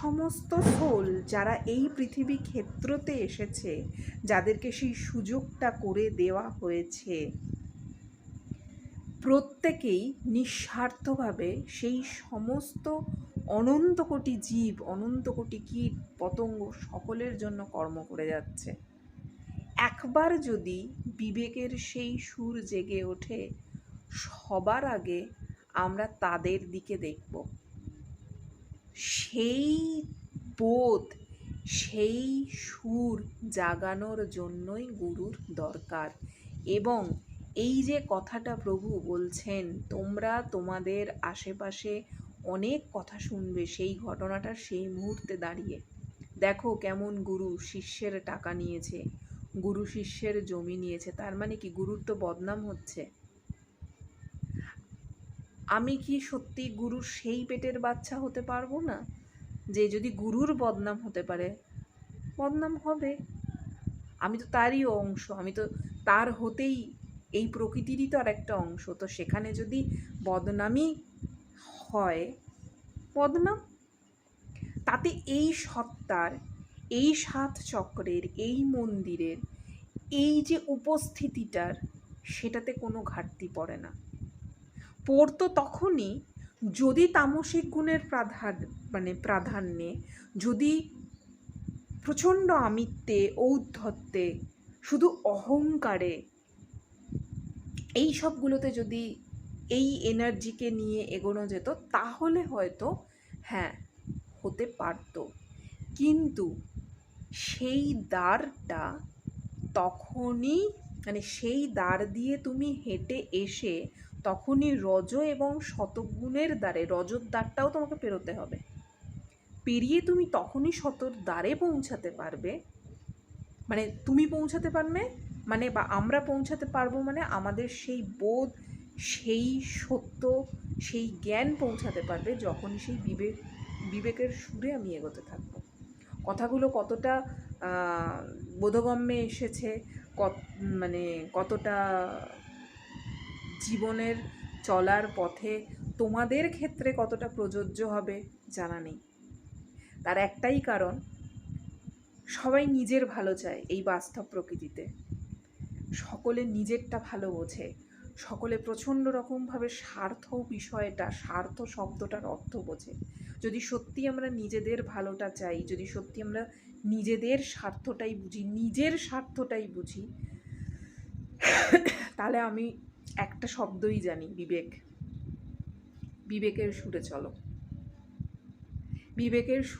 সমস্ত সোল যারা এই পৃথিবী ক্ষেত্রতে এসেছে, যাদেরকে সেই সুযোগটা করে দেওয়া হয়েছে, প্রত্যেকেই নিঃস্বার্থভাবে সেই সমস্ত অনন্ত কোটি জীব, অনন্ত কোটি কীট পতঙ্গ সকলের জন্য কর্ম করে যাচ্ছে। একবার যদি বিবেকের সেই সুর জেগে ওঠে, সবার আগে আমরা তাদের দিকে দেখব। সেই বোধ, সেই সুর জাগানোর জন্যই গুরুর দরকার। এবং এই যে কথাটা প্রভু বলছেন, তোমরা তোমাদের আশেপাশে অনেক কথা শুনবে সেই ঘটনাটার সেই মুহূর্তে দাঁড়িয়ে। দেখো কেমন গুরু শিষ্যের টাকা নিয়েছে, গুরু শিষ্যের জমি নিয়েছে, তার মানে কি গুরুর তো বদনাম হচ্ছে। আমি কি সত্যি গুরুর সেই পেটের বাচ্চা হতে পারবো না যে যদি গুরুর বদনাম হতে পারে? বদনাম হবে, আমি তো তারই অংশ, আমি তো তার হতেই, এই প্রকৃতিরই তো আর একটা অংশ। তো সেখানে যদি বদনামই হয়, বদনাম, তাতে এই সত্তার, এই ৭ চক্রের, এই মন্দিরের, এই যে উপস্থিতিটার, সেটাতে কোনো ঘাটতি পড়ে না। পড়তো তখনই যদি তামসিক গুণের প্রাধান্যে, যদি প্রচণ্ড আমিত্বে, ঔদ্ধত্যে, শুধু অহংকারে, এই সবগুলোতে যদি এই এনার্জিকে নিয়ে এগোনো যেত, তাহলে হয়তো হ্যাঁ হতে পারত। কিন্তু সেই দ্বারটা তখনই, মানে সেই দ্বার দিয়ে তুমি হেঁটে এসে তখনই রজ এবং শতগুণের দ্বারে, রজত দ্বারটাও তোমাকে পেরোতে হবে। পেরিয়ে তুমি তখনই শতর দ্বারে পৌঁছাতে পারবে, মানে তুমি পৌঁছাতে পারবে, মানে বা আমরা পৌঁছাতে পারবো, মানে আমাদের সেই বোধ, সেই সত্য, সেই জ্ঞান পৌঁছাতে পারবে যখনই সেই বিবেকের সুরে আমি এগোতে থাকবো। কথাগুলো কতটা বোধগম্যে এসেছে, মানে কতটা জীবনের চলার পথে তোমাদের ক্ষেত্রে কতটা প্রযোজ্য হবে জানা নেই। তার একটাই কারণ, সবাই নিজের ভালো চায় এই বাস্তব প্রকৃতিতে। সকলে নিজেরটা ভালো বোঝে, সকলে প্রচণ্ড রকমভাবে স্বার্থ বিষয়টা, স্বার্থ শব্দটার অর্থ বোঝে। যদি সত্যি আমরা নিজেদের ভালোটা চাই, যদি সত্যি আমরা নিজেদের স্বার্থটাই বুঝি, নিজের স্বার্থটাই বুঝি, তাহলে আমি একটা শব্দই জানি, বিবেক। বিবেকের সুরে চলো, বিবেকের